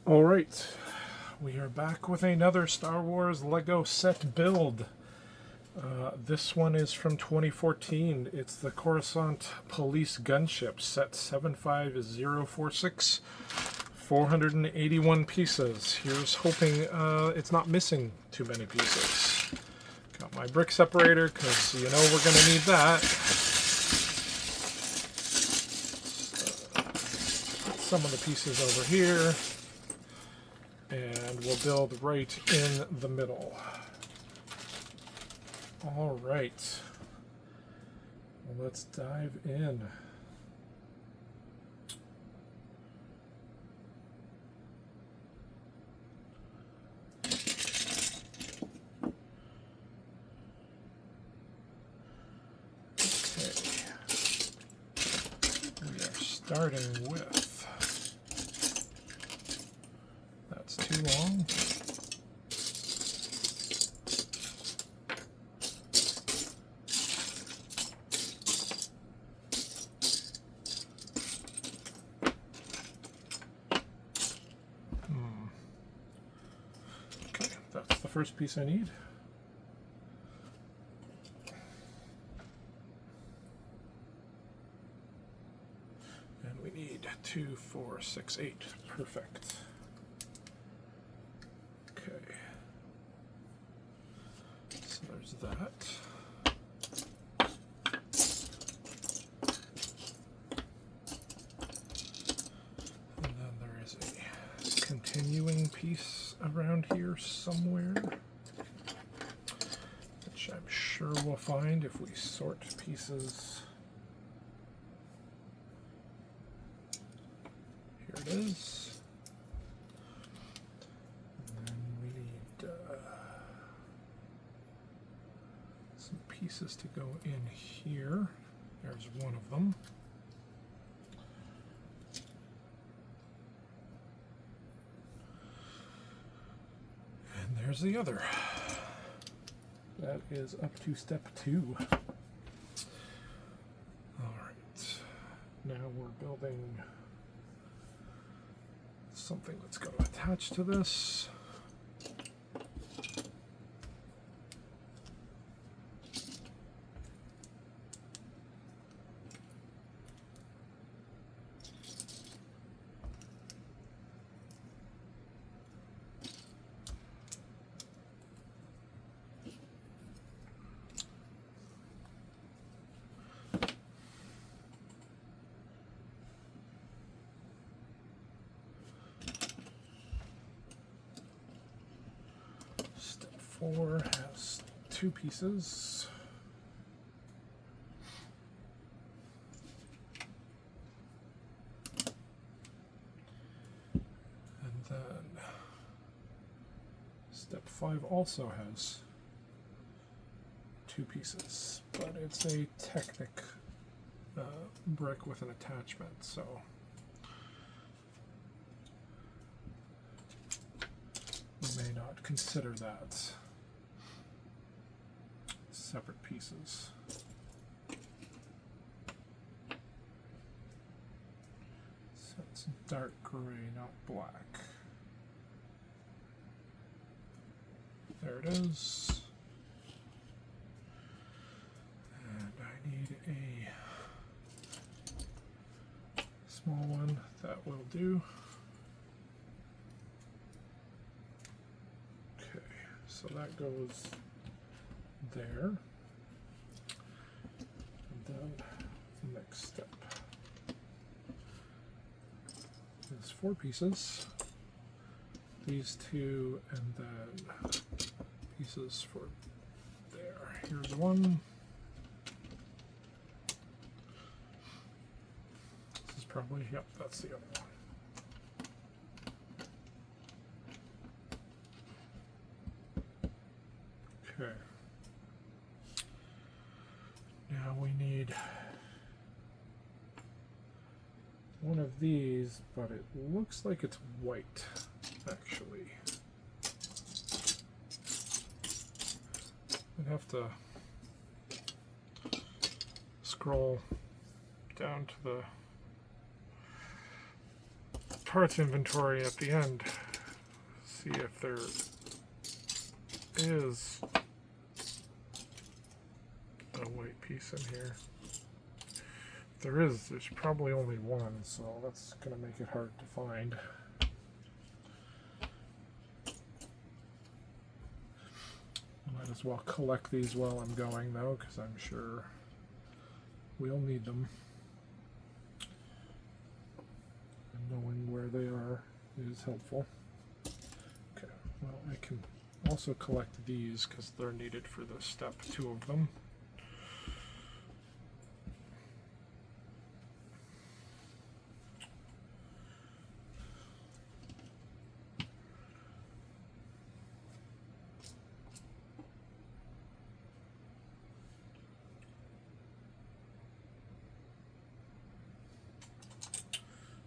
Alright, we are back with another Star Wars Lego set build. This one is from 2014. It's the Coruscant Police Gunship, set 75046, 481 pieces. Here's hoping it's not missing too many pieces. Got my brick separator, because you know we're going to need that. Put some of the pieces over here. And we'll build right in the middle. All right. Well, let's dive in. Okay. We are starting with... That's too long. Okay, that's the first piece I need. And we need 2, 4, 6, 8. Perfect. Okay. So there's that. And then there is a continuing piece around here somewhere, which I'm sure we'll find if we sort pieces. Here it is. And then we need some pieces to go in here. There's one of them. And there's the other. That is up to step 2. Alright. Now we're building something that's going to attach to this. Step 4 has 2 pieces. And then step 5 also has 2 pieces, but it's a Technic brick with an attachment, so we may not consider that separate pieces. So it's dark gray, not black. There it is. And I need a small one. That will do. So that goes there. And then the next step is 4 pieces. These 2, and then pieces for there. Here's one. This is probably, yep, that's the other one. Okay. Now we need one of these, but it looks like it's white, actually. I'd have to scroll down to the parts inventory at the end. See if there is a white piece in here. If there is, there's probably only one, so that's going to make it hard to find. Might as well collect these while I'm going, though, because I'm sure we'll need them. And knowing where they are is helpful. Okay, well, I can also collect these because they're needed for the step 2 of them.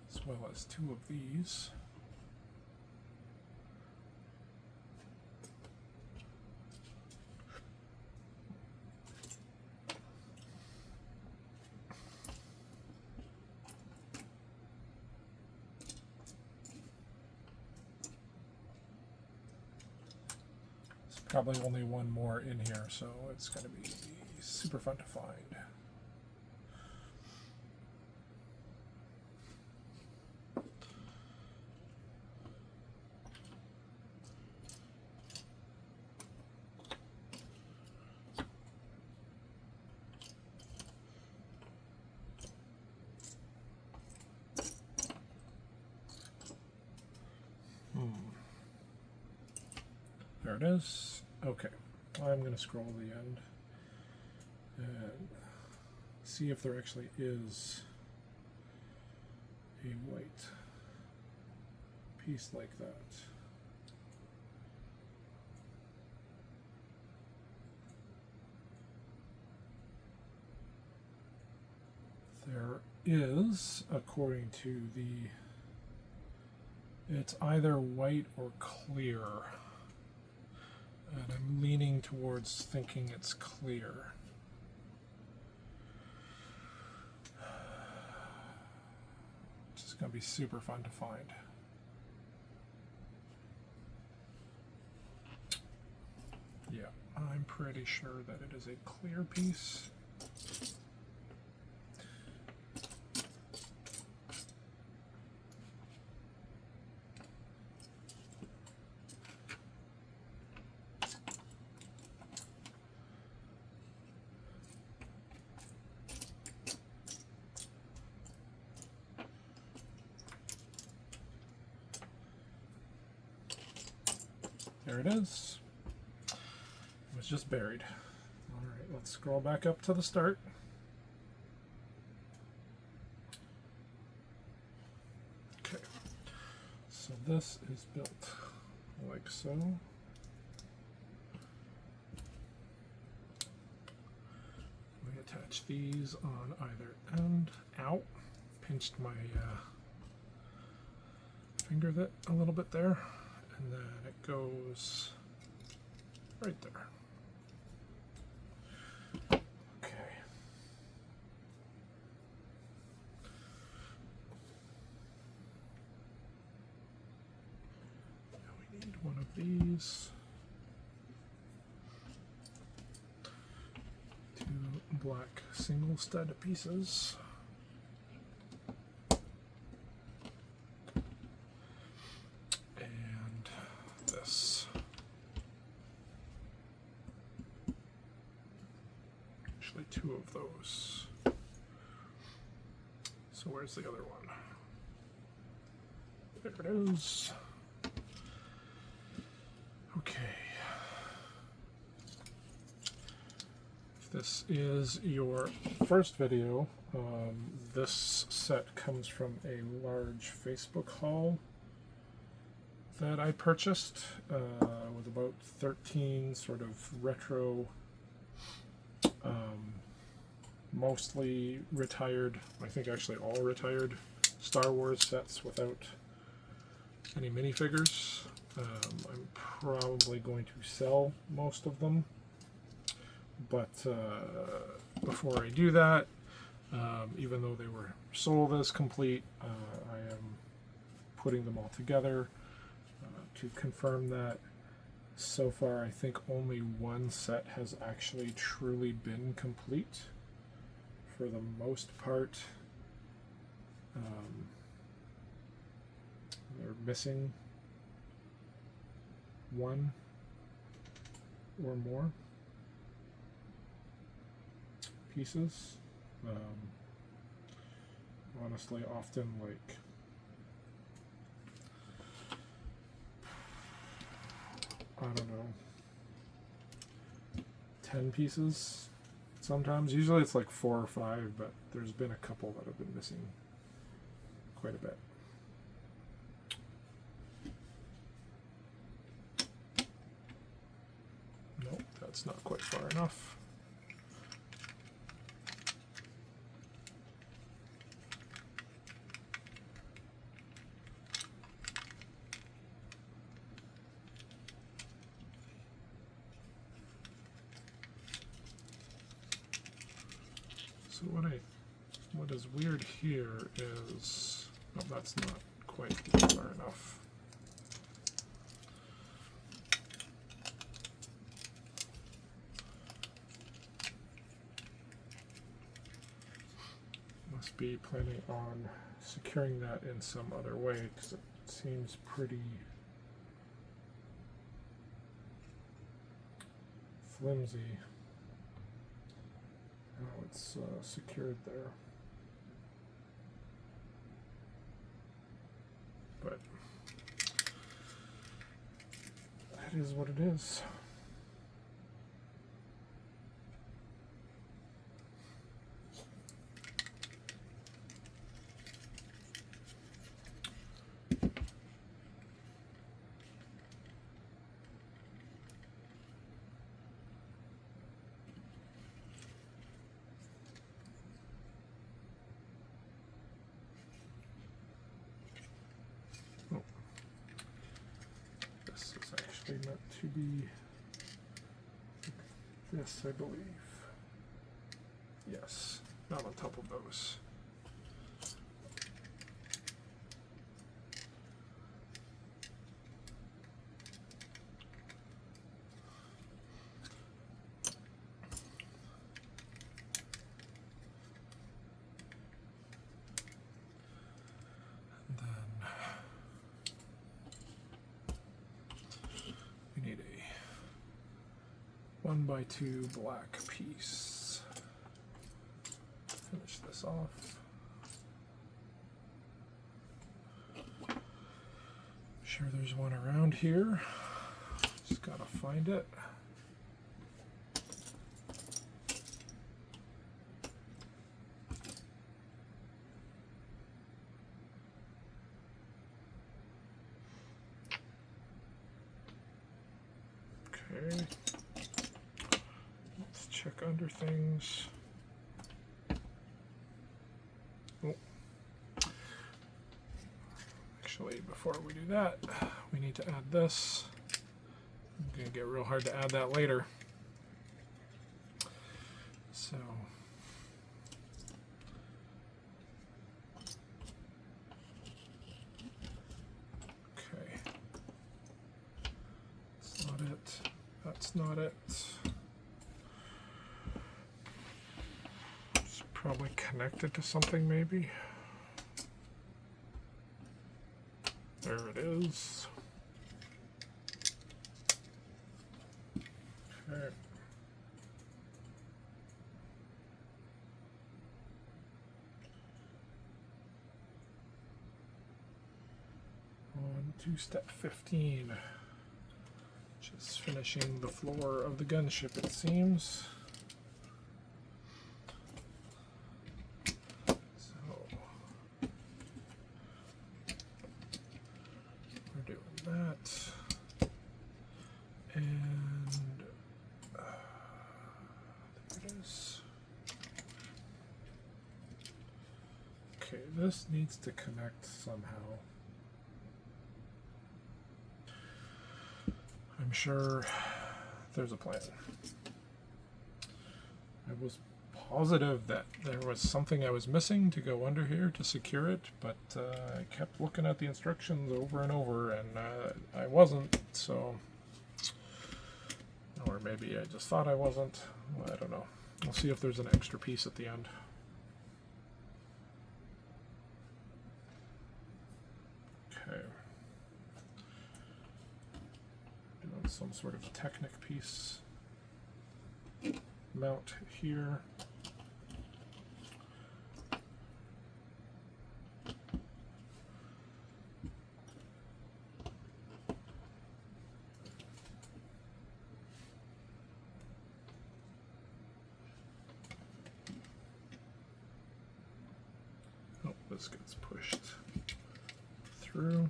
As well as 2 of these. There's probably only one more in here, so it's going to be super fun to find. There it is. Okay, I'm going to scroll the end and see if there actually is a white piece like that. There is, according to the, it's either white or clear. And I'm leaning towards thinking it's clear. Which is going to be super fun to find. Yeah, I'm pretty sure that it is a clear piece. There it is. It was just buried. All right, let's scroll back up to the start. Okay, so this is built like so. We attach these on either end. Ow! Pinched my finger a little bit there. And then it goes right there. Okay. Now we need one of these. 2 black single stud pieces. Actually 2 of those. So where's the other one? There it is. Okay. If this is your first video, this set comes from a large Facebook haul that I purchased with about 13 sort of retro, mostly retired, I think actually all retired Star Wars sets without any minifigures. I'm probably going to sell most of them, but before I do that, even though they were sold as complete, I am putting them all together to confirm that. So far, I think only one set has actually truly been complete. For the most part, they're missing one or more pieces. Honestly, often like I don't know, 10 pieces sometimes. Usually it's like 4 or 5, but there's been a couple that have been missing quite a bit. Nope, that's not quite far enough. So what is weird here is, oh, that's not quite far enough. Must be planning on securing that in some other way because it seems pretty flimsy. How it's secured there. But that is what it is. Meant to be this, I believe. Yes, not on top of those. And then we need a 1x2 black piece. Finish this off. Sure there's one around here. Just gotta find it. Okay. Let's check under things. Oh. Actually, before we do that, we need to add this. It's gonna get real hard to add that later. So okay. That's not it. That's not it. It's probably connected to something, maybe. There it is. Okay. On to step 15, which is finishing the floor of the gunship, it seems. That and there it is. Okay, this needs to connect somehow. I'm sure there's a plan. I was positive that there was something I was missing to go under here to secure it, but I kept looking at the instructions over and over, and I wasn't, so... Or maybe I just thought I wasn't. I don't know. We'll see if there's an extra piece at the end. Okay. Doing some sort of Technic piece. Mount here. Oh, this gets pushed through.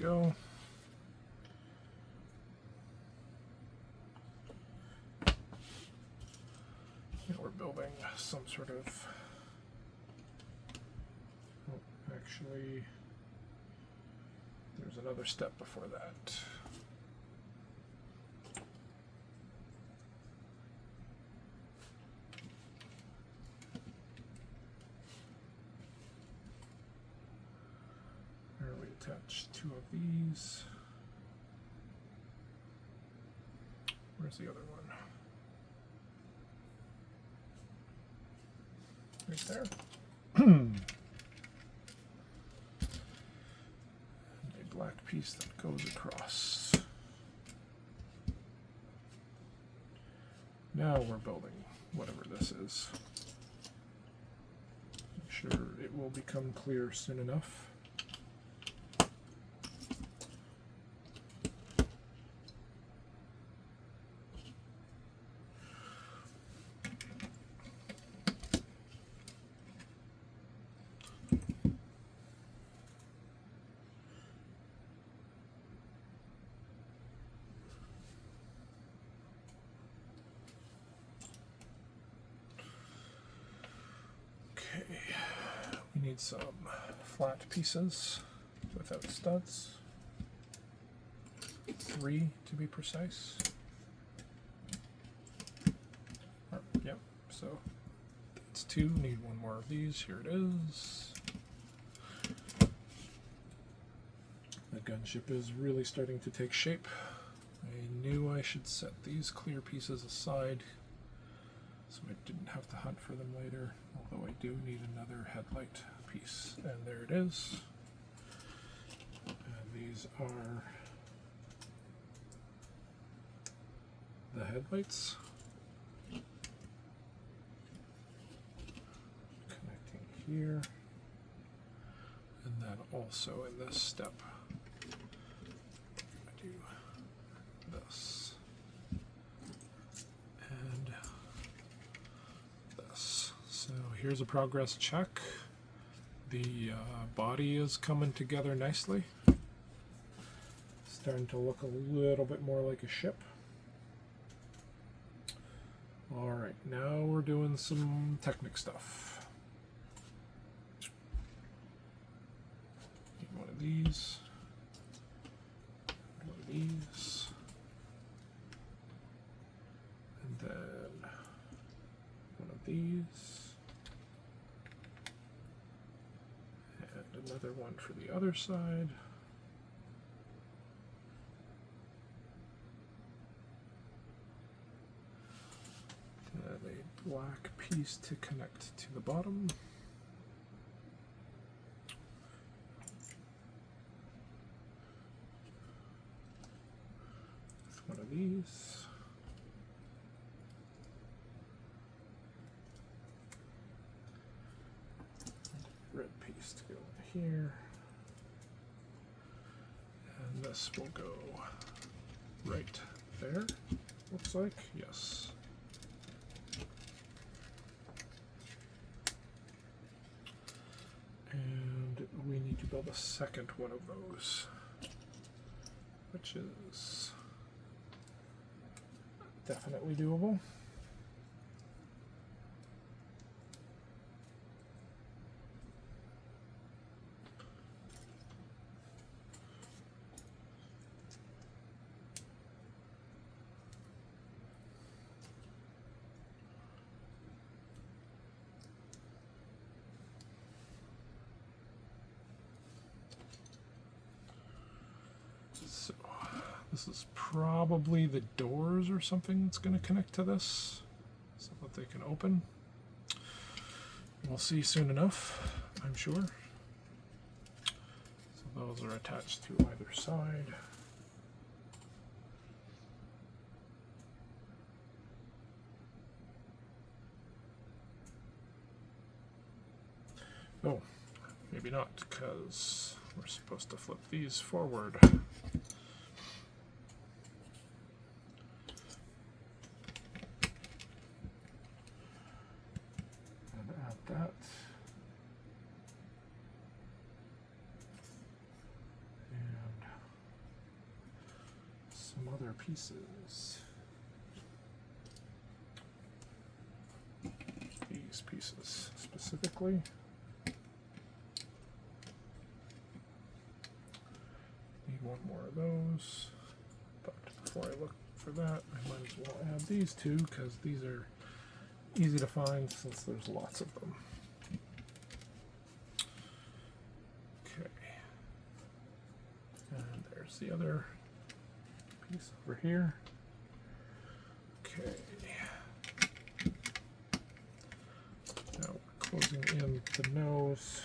Go. And we're building some sort of, oh, actually there's another step before that. Attach two of these. Where's the other one? Right there. A black piece that goes across. Now we're building whatever this is. I'm sure it will become clear soon enough. We need some flat pieces without studs. 3 to be precise. Yep, so that's 2. Need one more of these. Here it is. The gunship is really starting to take shape. I knew I should set these clear pieces aside so I didn't have to hunt for them later, although I do need another headlight piece. And there it is. And these are the headlights. Connecting here. And then also in this step, I do this. And this. So here's a progress check. The body is coming together nicely. Starting to look a little bit more like a ship. Alright, now we're doing some Technic stuff. Need one of these. One of these. And then one of these. And another one for the other side. And a black piece to connect to the bottom. With one of these. Red piece to go in here. And this will go right there, looks like. Yes. And we need to build a second one of those, which is definitely doable. This is probably the doors or something that's going to connect to this so that they can open. We'll see soon enough, I'm sure. So those are attached to either side. Oh, maybe not, because we're supposed to flip these forward. And add that. And some other pieces. These pieces specifically. One more of those, but before I look for that, I might as well add these two because these are easy to find since there's lots of them. Okay, and there's the other piece over here. Okay, now we're closing in the nose.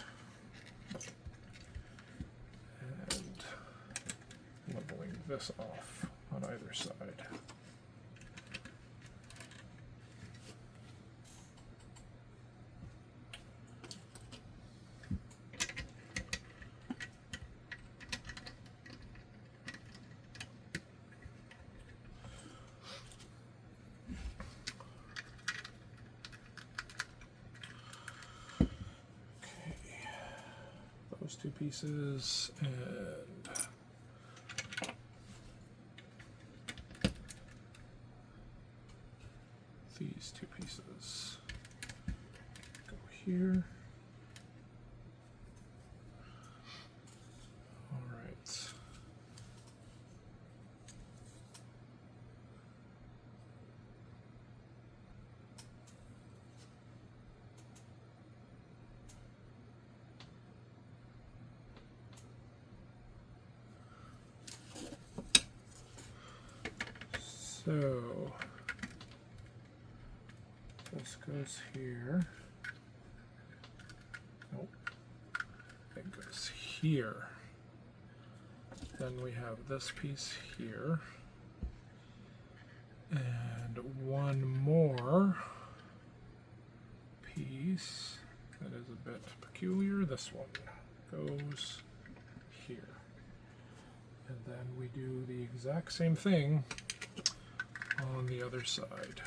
Leveling this off on either side. Okay, those two pieces and these two pieces go here. All right. So this goes here. Nope. It goes here. Then we have this piece here. And one more piece that is a bit peculiar. This one goes here. And then we do the exact same thing on the other side.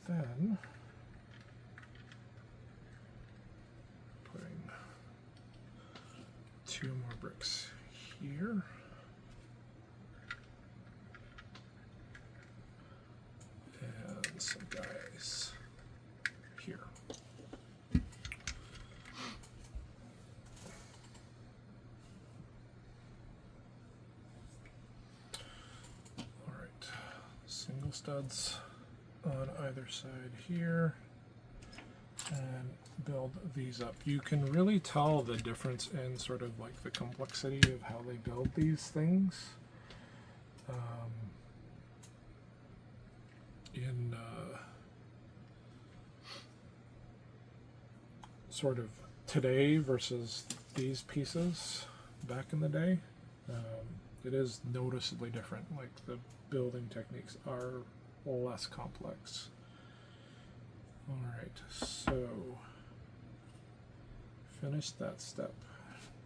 Then putting two more bricks here. And some guys here. All right, single studs on either side here and build these up. You can really tell the difference in sort of like the complexity of how they build these things. In sort of today versus these pieces back in the day. It is noticeably different. Like the building techniques are less complex. All right, so finish that step.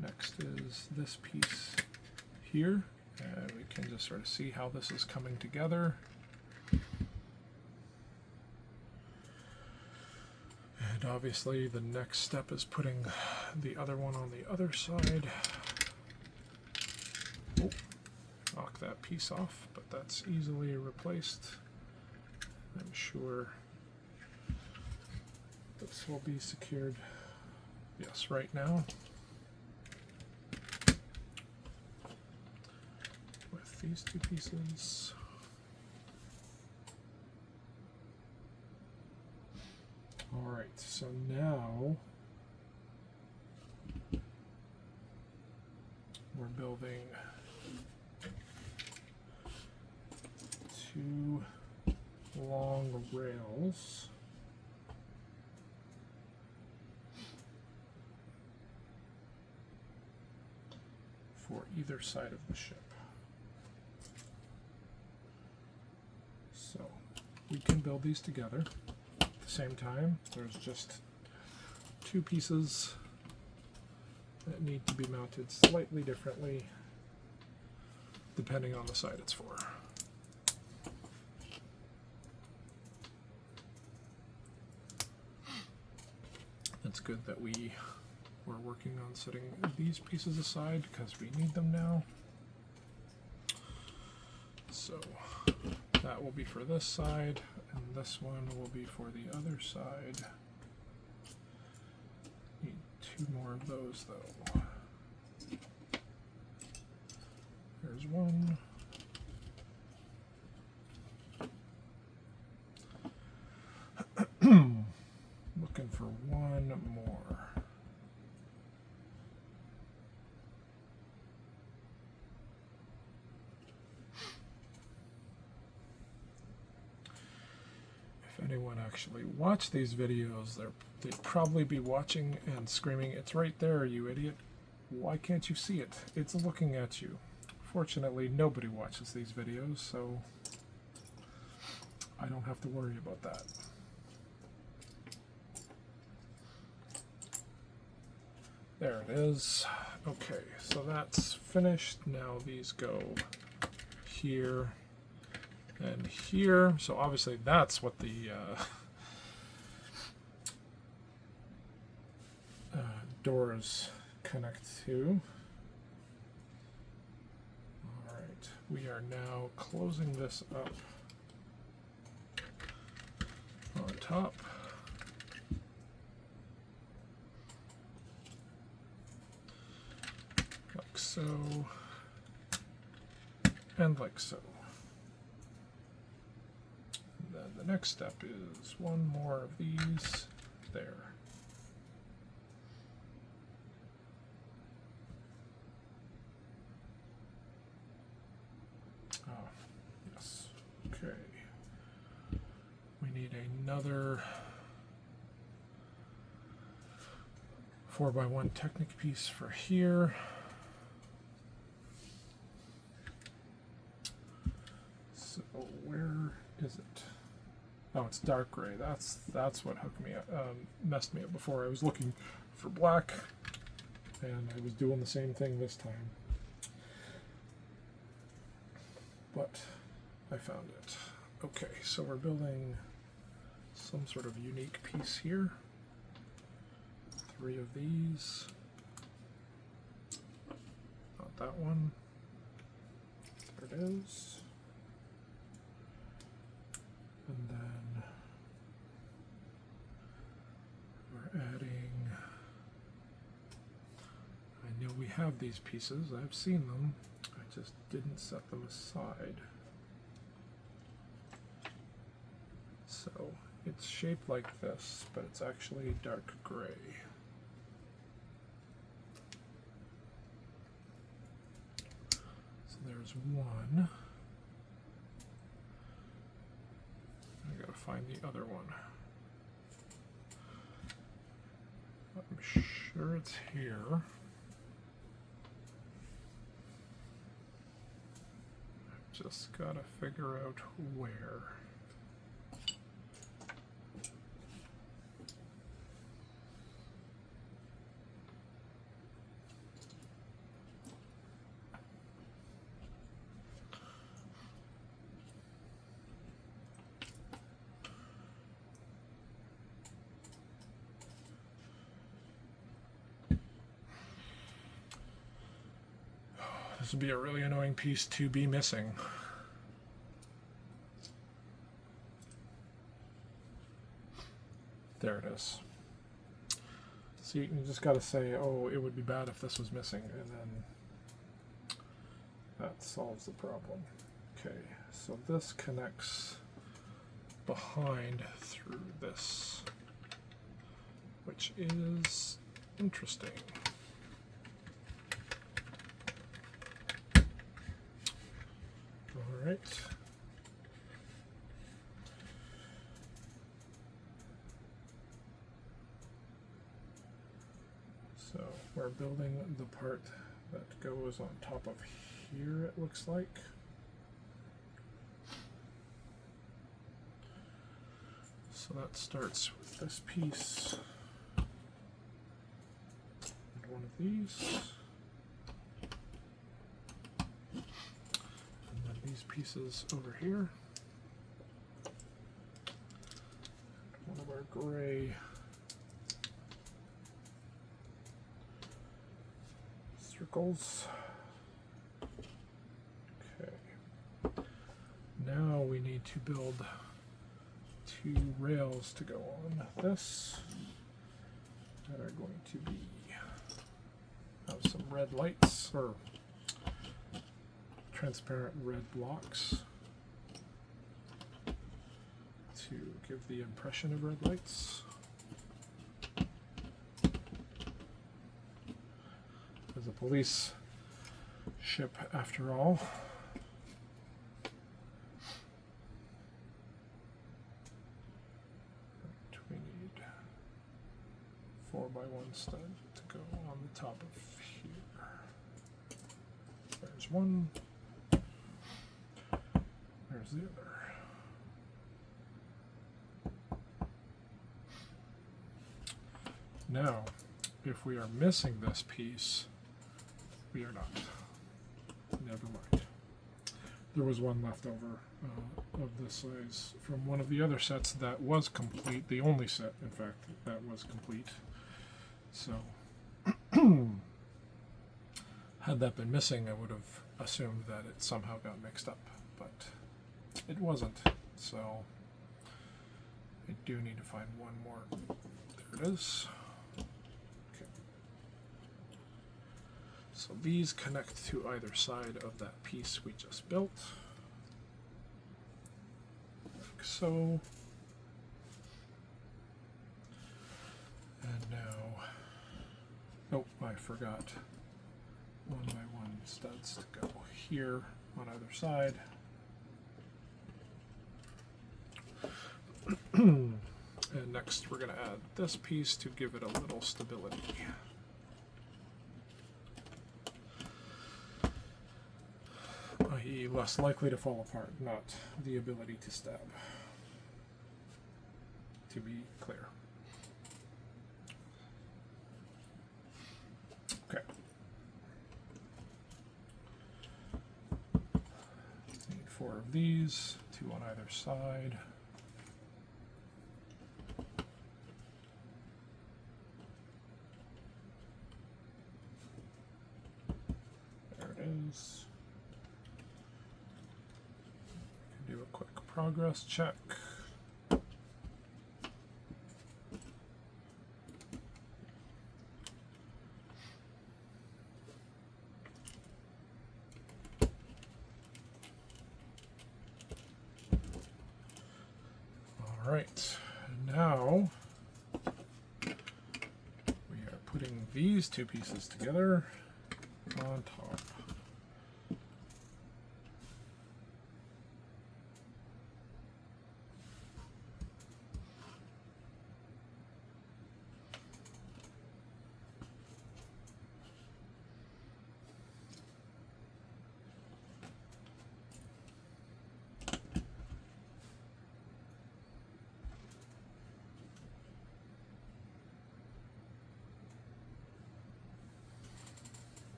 Next is this piece here, and we can just sort of see how this is coming together. And obviously the next step is putting the other one on the other side. Oh, knock that piece off, but that's easily replaced. I'm sure this will be secured, yes, right now. With these two pieces. Alright, so now we're building 2 long rails for either side of the ship. So we can build these together at the same time. There's just 2 pieces that need to be mounted slightly differently depending on the side it's for. It's good that we're working on setting these pieces aside because we need them now. So that will be for this side, and this one will be for the other side. Need 2 more of those though. There's one. Looking for one more. If anyone actually watched these videos, they'd probably be watching and screaming, "It's right there, you idiot. Why can't you see it? It's looking at you." Fortunately, nobody watches these videos, so I don't have to worry about that. There it is. Okay, so that's finished. Now these go here and here. So obviously that's what the doors connect to. Alright, we are now closing this up on top. Like so, and like so. And then the next step is 1 more of these there. Oh, yes. Okay. We need another 4x1 Technic piece for here. So where is it? Oh, it's dark gray. That's what hooked me up, messed me up before. I was looking for black, and I was doing the same thing this time. But I found it. Okay, so we're building some sort of unique piece here. 3 of these. Not that one. There it is. And then we're adding, I know we have these pieces, I've seen them, I just didn't set them aside. So it's shaped like this, but it's actually dark gray. So there's one. I gotta find the other one. I'm sure it's here. I've just gotta figure out where. This would be a really annoying piece to be missing. There it is. So you just got to say, oh, it would be bad if this was missing, and then that solves the problem. Okay, so this connects behind through this which is interesting. All right. So we're building the part that goes on top of here, it looks like. So that starts with this piece and one of these. And then these pieces over here. One of our gray circles. Okay. Now we need to build 2 rails to go on this that are going to be have some red lights or transparent red blocks to give the impression of red lights. As a police ship after all. We need 4x1 stud to go on the top of here. There's one. There's the other. Now, if we are missing this piece, we are not. Never mind. There was one left over of this size from one of the other sets that was complete. The only set, in fact, that was complete. So, had that been missing, I would have assumed that it somehow got mixed up, but it wasn't. So, I do need to find one more. There it is. So these connect to either side of that piece we just built, like so. And now, oh, I forgot 1x1 studs to go here on either side. And next we're going to add this piece to give it a little stability. I.e. less likely to fall apart, not the ability to stab, to be clear. Okay. Need 4 of these, 2 on either side. There it is. Do a quick progress check. All right, now we are putting these 2 pieces together on top.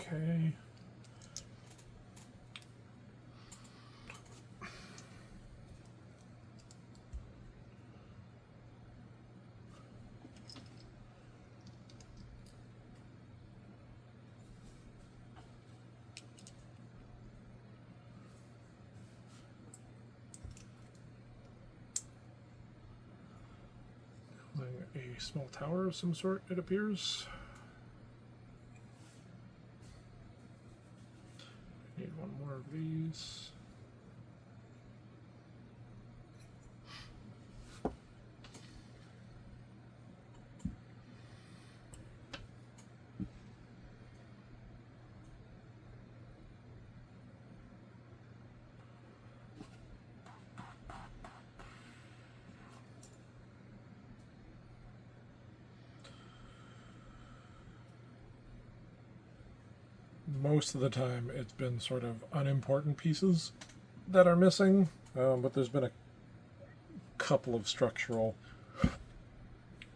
Okay. A small tower of some sort, it appears. Need one more of these. most of the time it's been sort of unimportant pieces that are missing, but there's been a couple of structural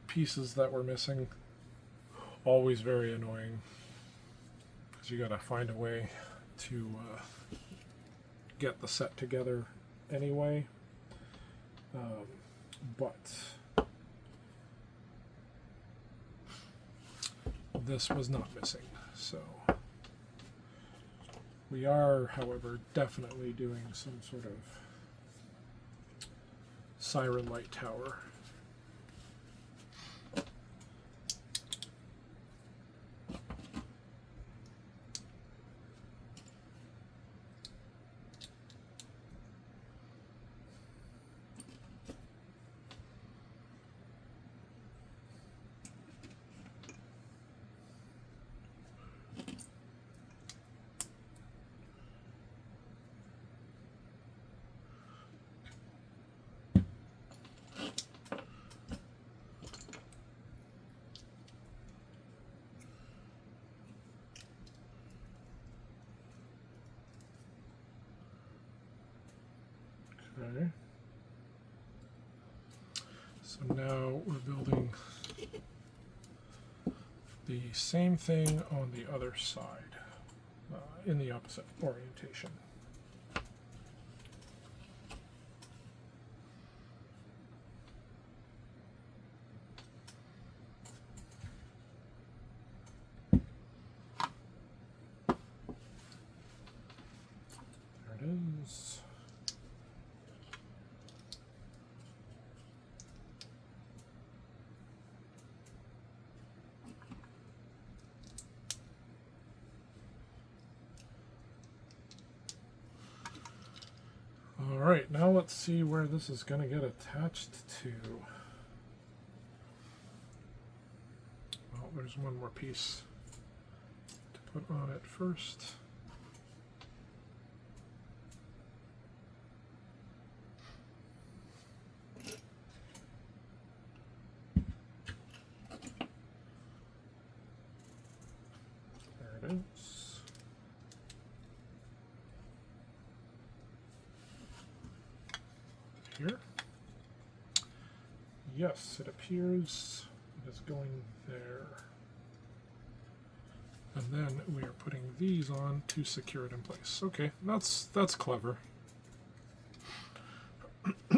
pieces that were missing. Always very annoying, because you gotta find a way to get the set together anyway. But this was not missing, so we are, however, definitely doing some sort of siren light tower. Okay. So now we're building the same thing on the other side, in the opposite orientation. There it is. Alright, now let's see where this is going to get attached to. Well, there's one more piece to put on it first. There it is. Here. Yes, it appears it is going there. And then we are putting these on to secure it in place. Okay, that's clever. I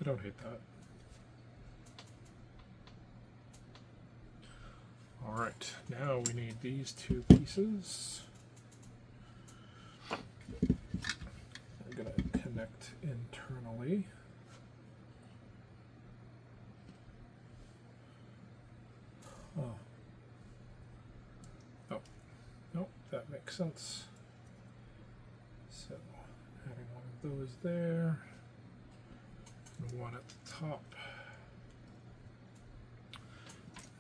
don't hate that. All right, now we need these two pieces. We're going to connect internally. Oh, nope, that makes sense. So, adding one of those there, and one at the top,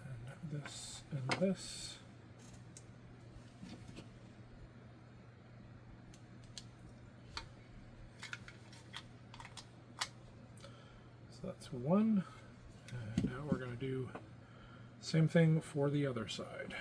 and this and this. So that's one, and now we're going to do same thing for the other side.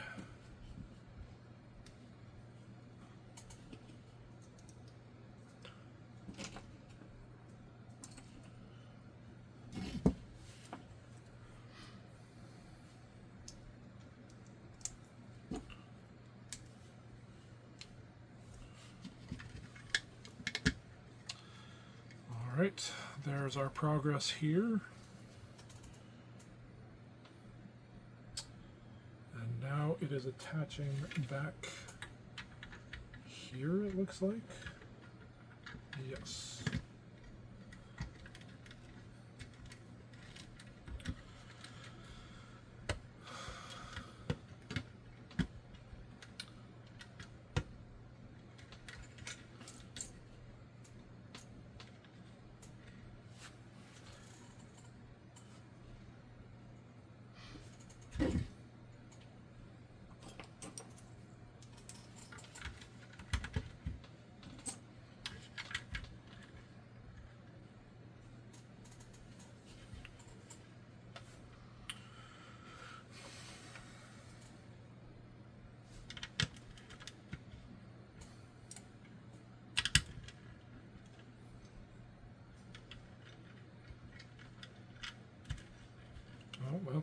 All right, there's our progress here. Now it is attaching back here, it looks like. Yes.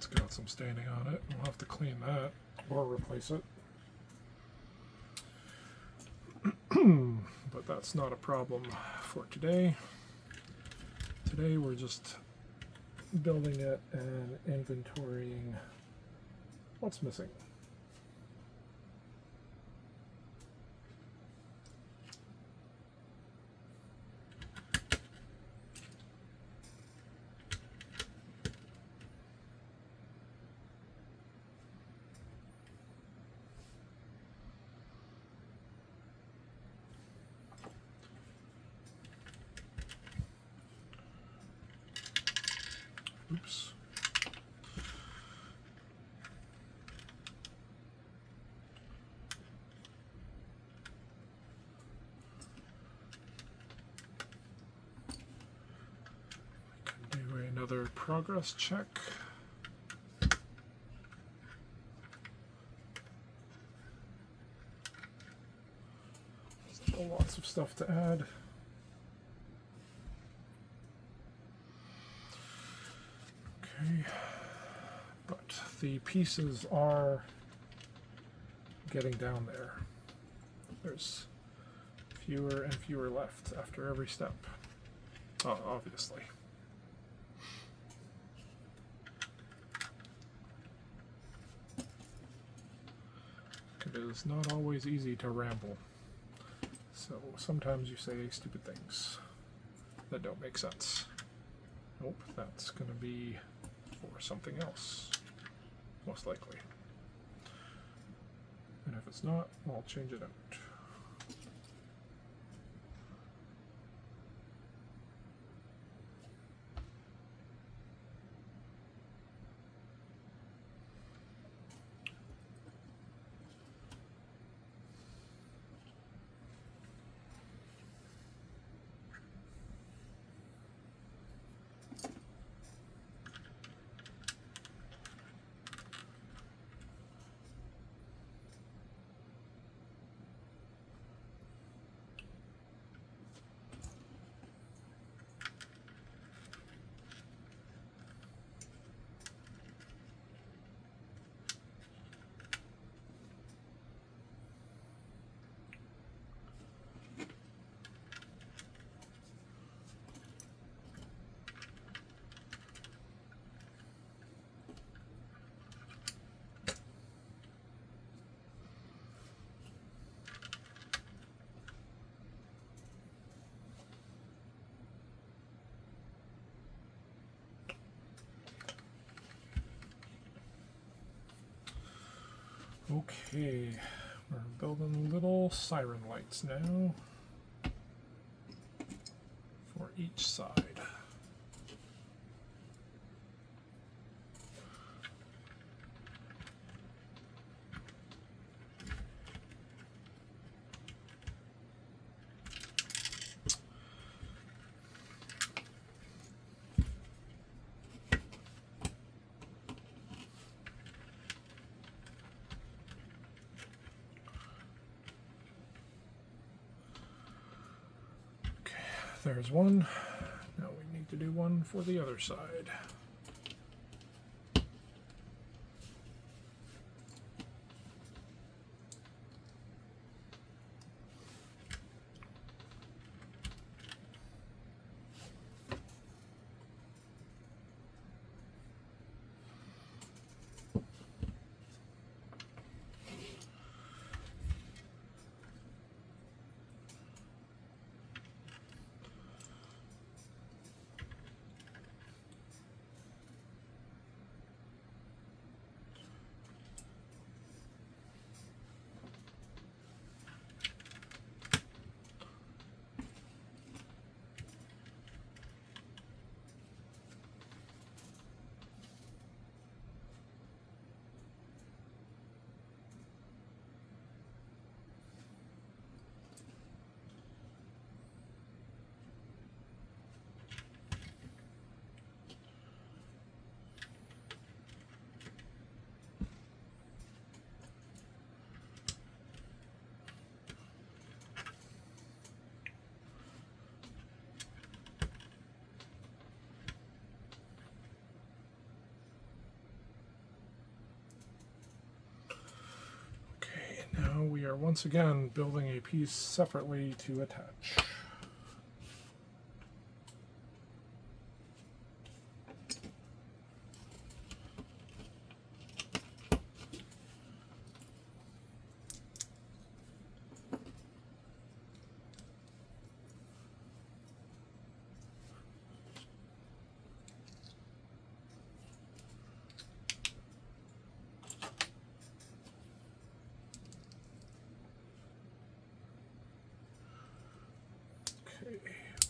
It's got some staining on it. We'll have to clean that or replace it. But that's not a problem for today. Today we're just building it and inventorying what's missing. Oops. I can do another progress check. Still lots of stuff to add. Okay, but the pieces are getting down there. There's fewer and fewer left after every step, obviously. It is not always easy to ramble, so sometimes you say stupid things that don't make sense. Nope, that's going to be for something else, most likely. And if it's not, I'll change it out. Okay, we're building little siren lights now for each side. There's one. Now we need to do one for the other side. we are once again building a piece separately to attach.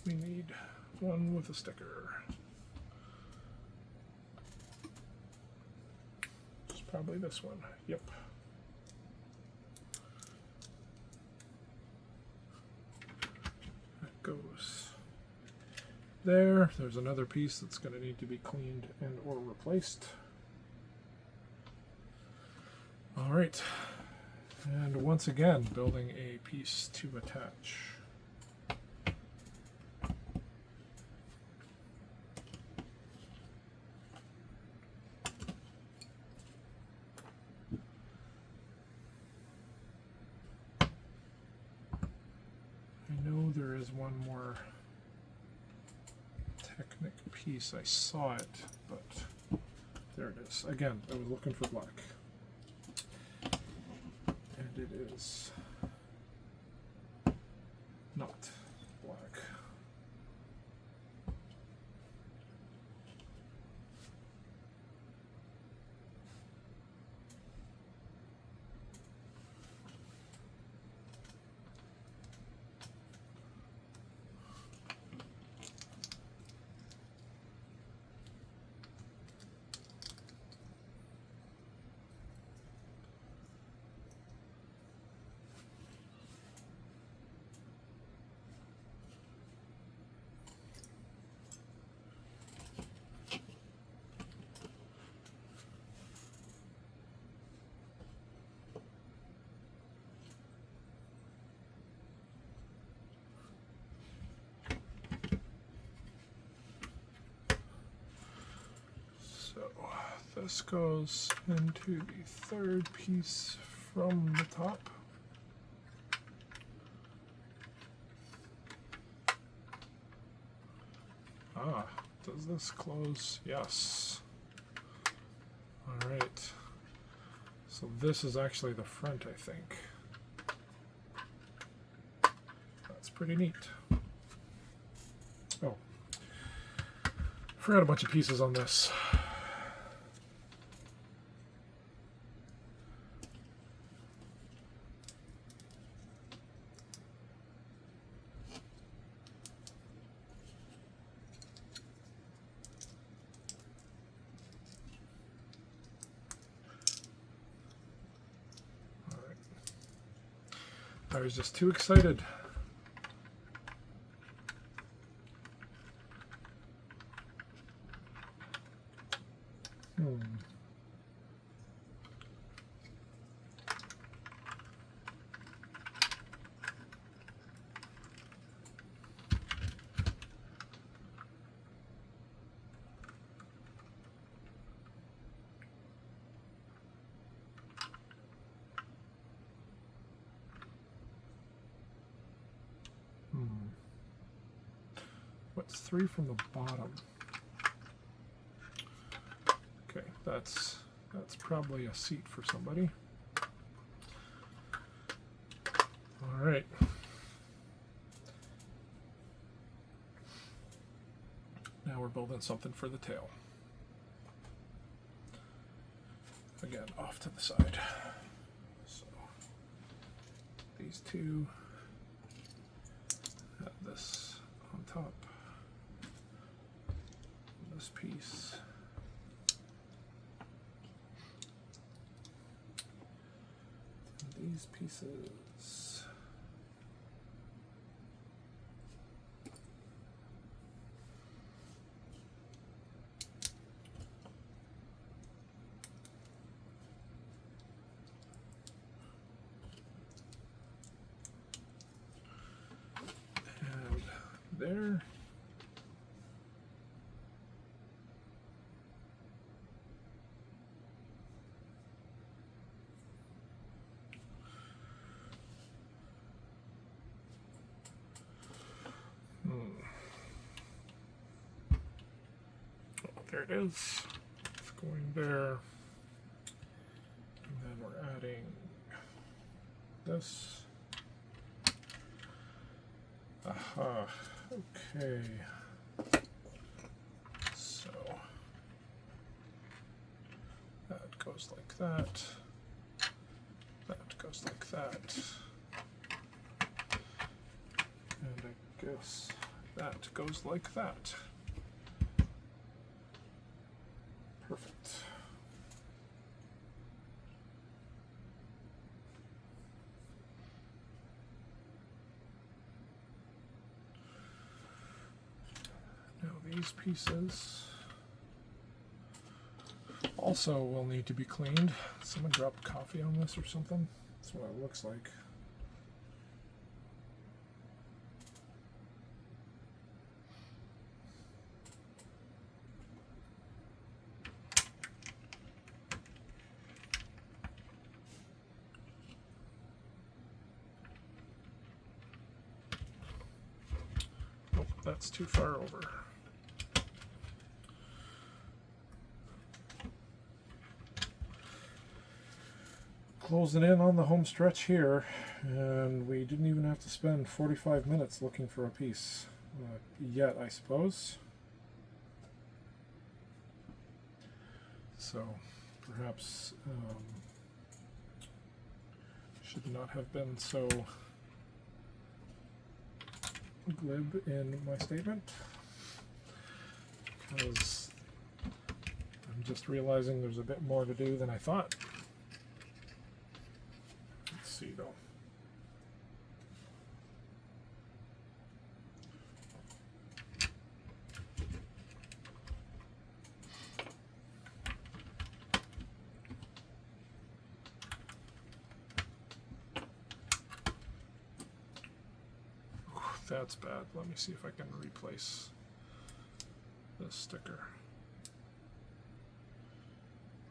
We need one with a sticker. It's probably this one. Yep. That goes there. There's another piece that's going to need to be cleaned and or replaced. All right. And once again, building a piece to attach. There is one more Technic piece. I saw it, but there it is. Again, I was looking for black. And it is not black. So this goes into the third piece from the top. Ah, does this close? Yes. All right. So this is actually the front, I think. That's pretty neat. Oh, forgot a bunch of pieces on this. I was just too excited. What's 3 from the bottom? Okay, that's probably a seat for somebody. All right. Now we're building something for the tail. Again, off to the side. So these two have this on top. This piece. And these pieces. And there. it is. It's going there. And then we're adding this. Aha. Okay. So that goes like that. That goes like that. And I guess that goes like that. Perfect. Now these pieces also will need to be cleaned. Someone dropped coffee on this or something. That's what it looks like. Nope, that's too far over. Closing in on the home stretch here, and we didn't even have to spend 45 minutes looking for a piece yet, I suppose. So perhaps should not have been so glib in my statement, because I'm just realizing there's a bit more to do than I thought. Let's see though. That's bad. Let me see if I can replace this sticker.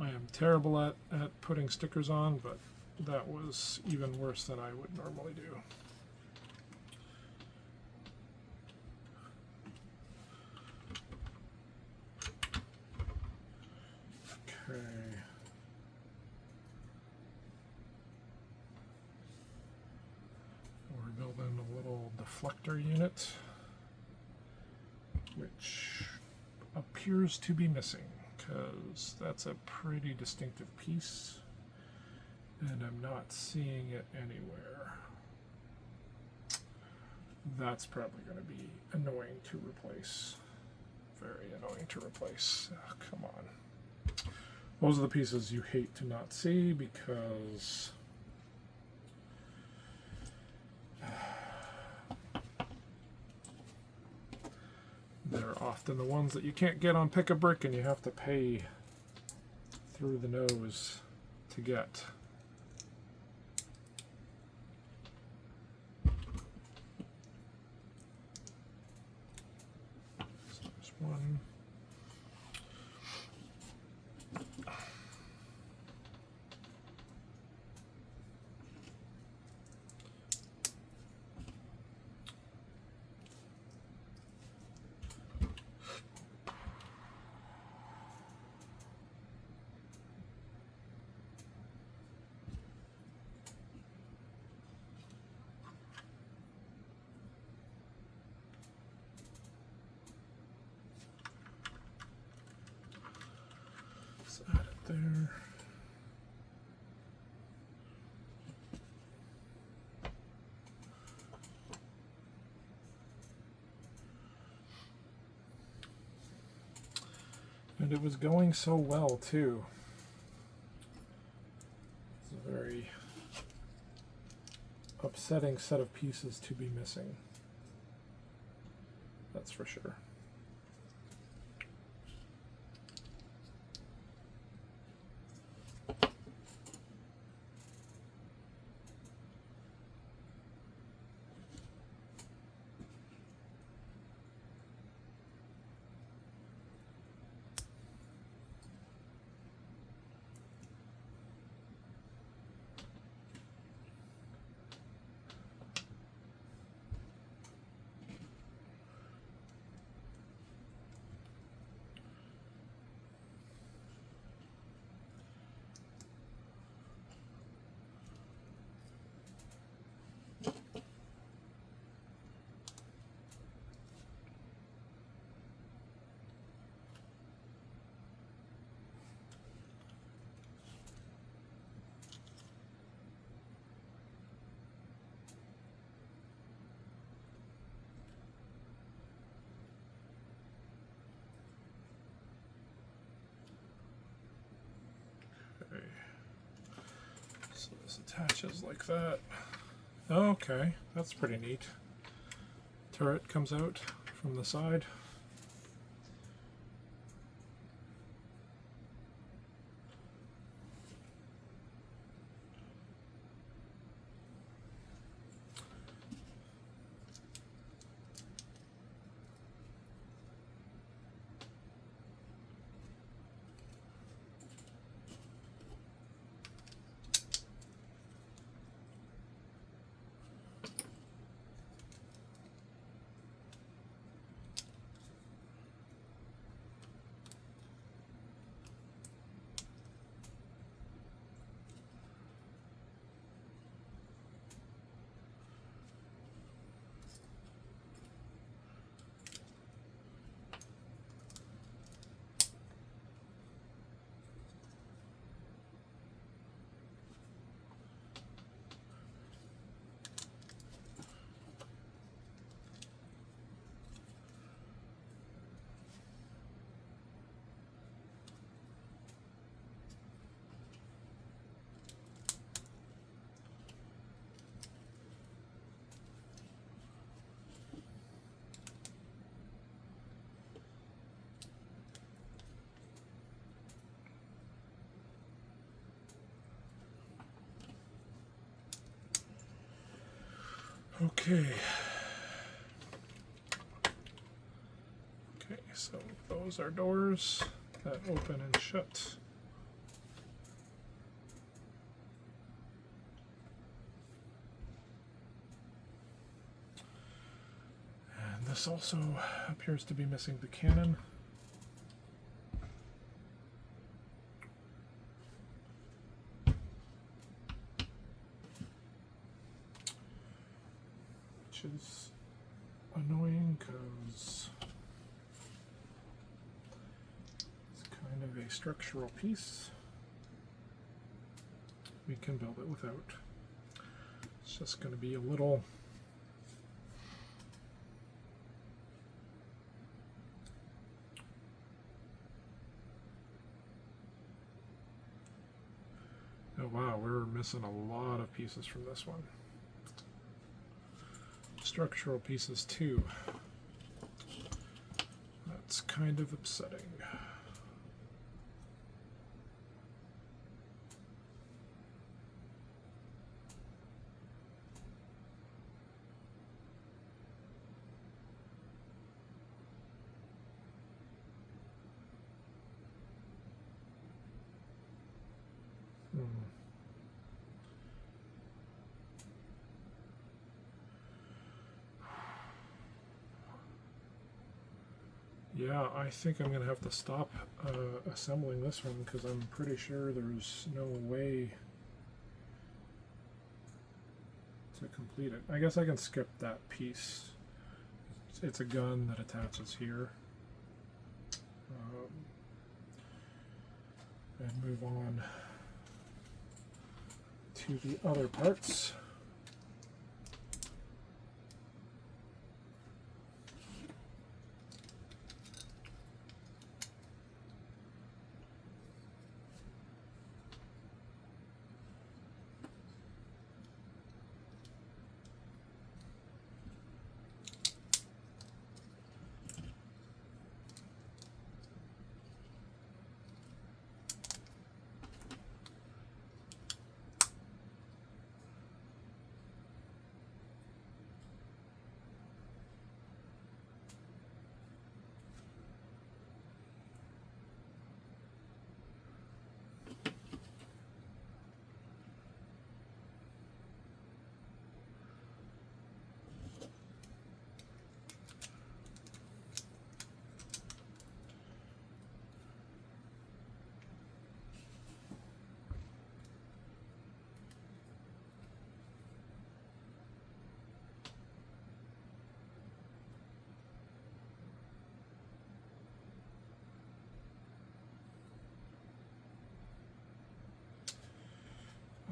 I am terrible at putting stickers on, but that was even worse than I would normally do. Okay. We're building a little deflector unit, which appears to be missing, because that's a pretty distinctive piece, and I'm not seeing it anywhere. That's probably going to be annoying to replace. Very annoying to replace. Oh, come on. Those are the pieces you hate to not see, because they're often the ones that you can't get on Pick a Brick, and you have to pay through the nose to get. So there's one. Add it there. And it was going so well too. It's a very upsetting set of pieces to be missing. That's for sure. Attaches like that. Okay, that's pretty neat. Turret comes out from the side. Okay. Okay, so those are doors that open and shut. And this also appears to be missing the cannon. Which is annoying because it's kind of a structural piece. We can build it without. It's just going to be a little oh wow, we're missing a lot of pieces from this one. Structural pieces too. That's kind of upsetting. Yeah, I think I'm going to have to stop assembling this one because I'm pretty sure there's no way to complete it. I guess I can skip that piece. It's a gun that attaches here. And move on to the other parts.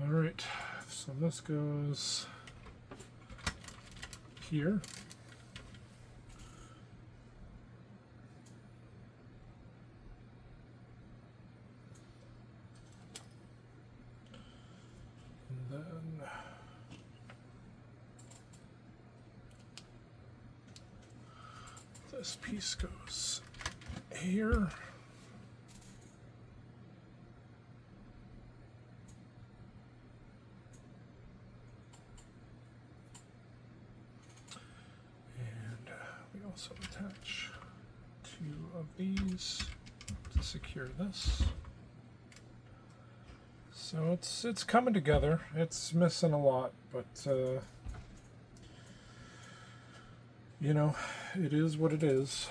Alright, so this goes here. And then this piece goes here. We also attach 2 of these to secure this. So it's coming together. It's missing a lot, but you know, it is what it is.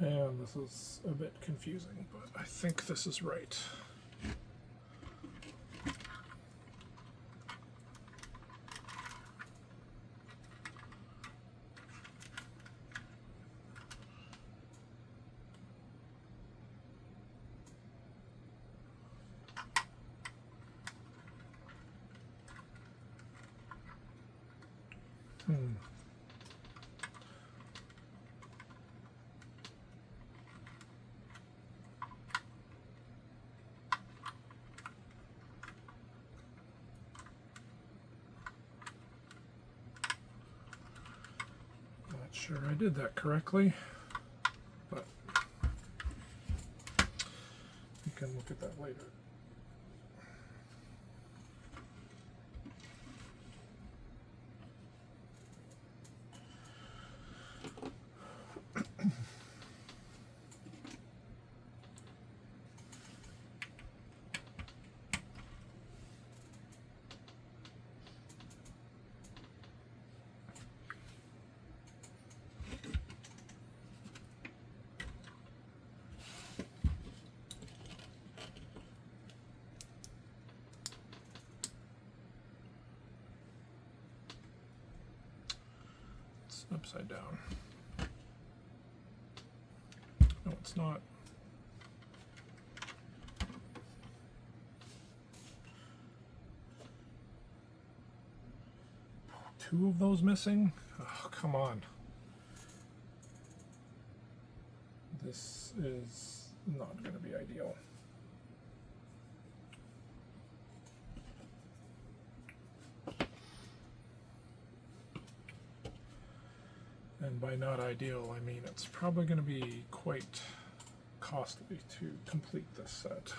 And this is a bit confusing, but I think this is right. Sure I did that correctly, but we can look at that later. Upside down. No, it's not. Two of those missing? Oh, come on. This is not going to be ideal. And by not ideal, I mean it's probably going to be quite costly to complete this set.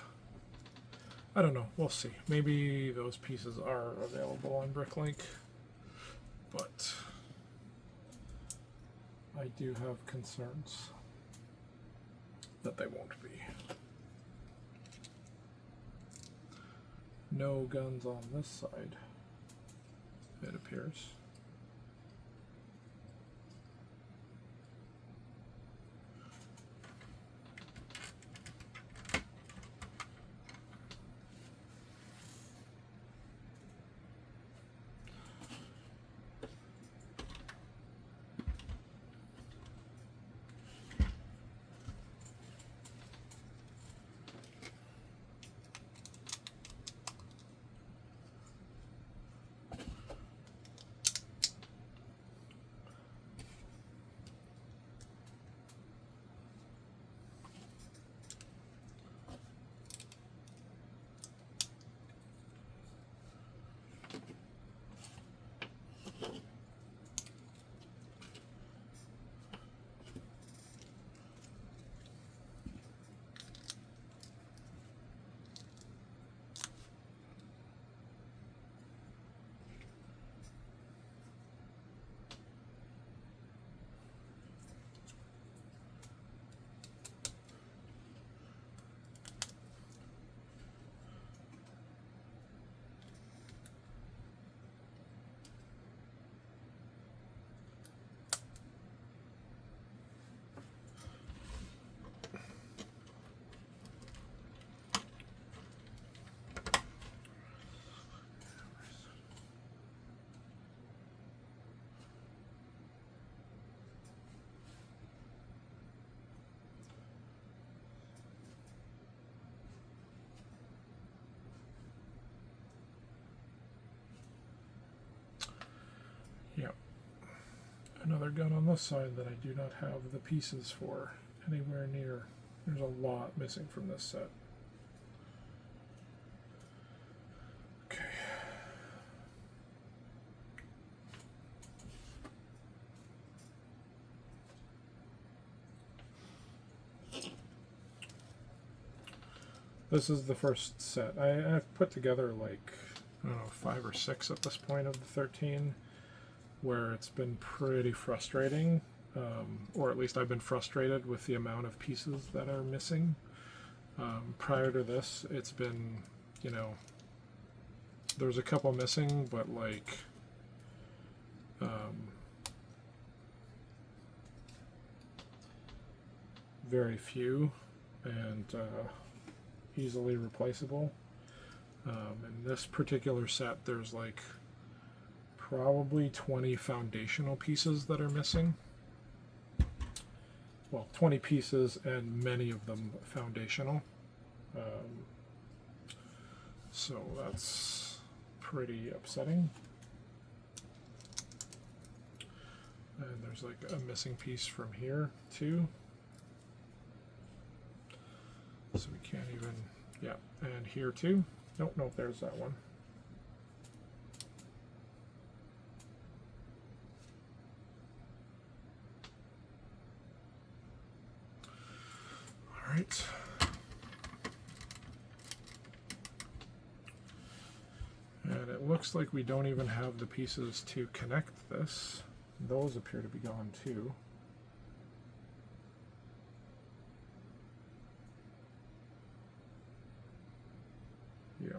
I don't know, we'll see. Maybe those pieces are available on Bricklink, but I do have concerns that they won't be. No guns on this side, it appears. Yep. Another gun on this side that I do not have the pieces for anywhere near. There's a lot missing from this set. Okay. This is the first set. I've put together like, I don't know, 5 or 6 at this point of the 13. Where it's been pretty frustrating, or at least I've been frustrated with the amount of pieces that are missing. Prior to this, it's been, you know, there's a couple missing, but like, very few, and easily replaceable. In this particular set, there's like probably 20 foundational pieces that are missing. Well, 20 pieces and many of them foundational. So that's pretty upsetting. And there's like a missing piece from here too. So we can't even, yeah, and here too. Nope, there's that one. All right. And it looks like we don't even have the pieces to connect this. Those appear to be gone too. Yeah.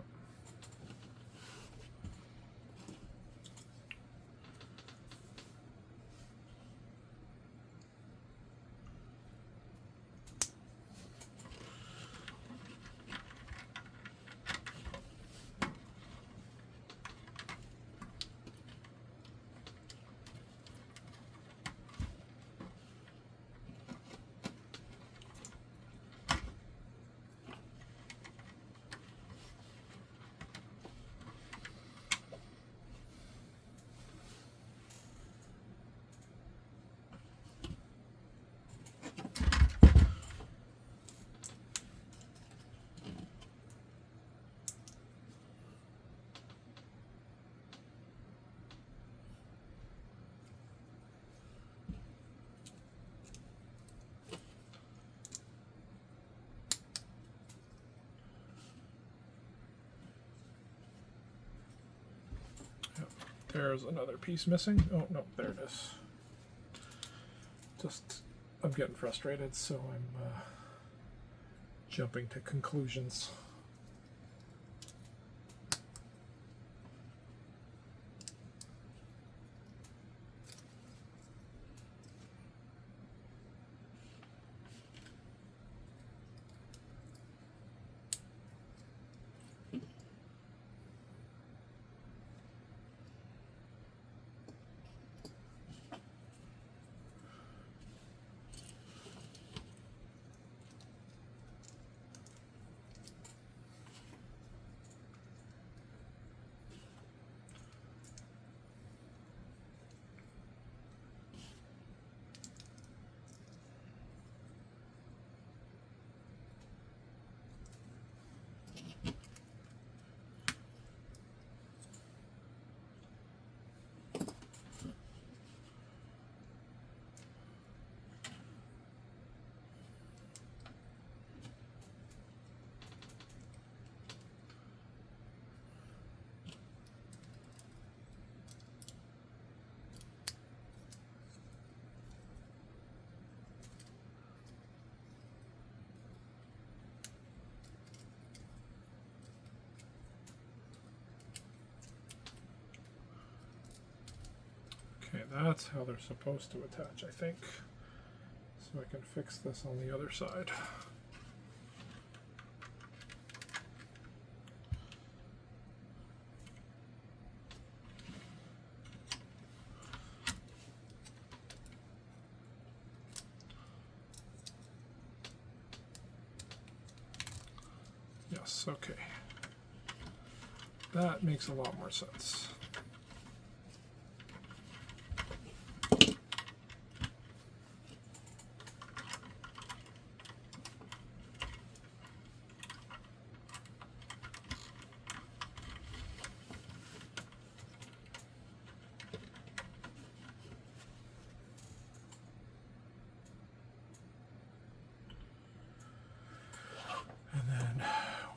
There's another piece missing. Oh, no, there it is. Just, I'm getting frustrated, so I'm jumping to conclusions. Okay, that's how they're supposed to attach, I think. So I can fix this on the other side. Yes, okay. That makes a lot more sense.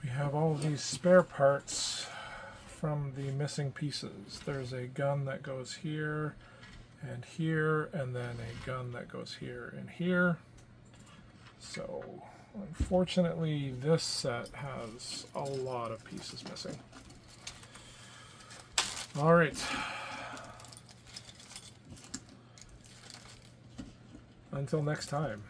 We have all of these spare parts from the missing pieces. There's a gun that goes here, and then a gun that goes here and here. So, unfortunately, this set has a lot of pieces missing. All right. Until next time.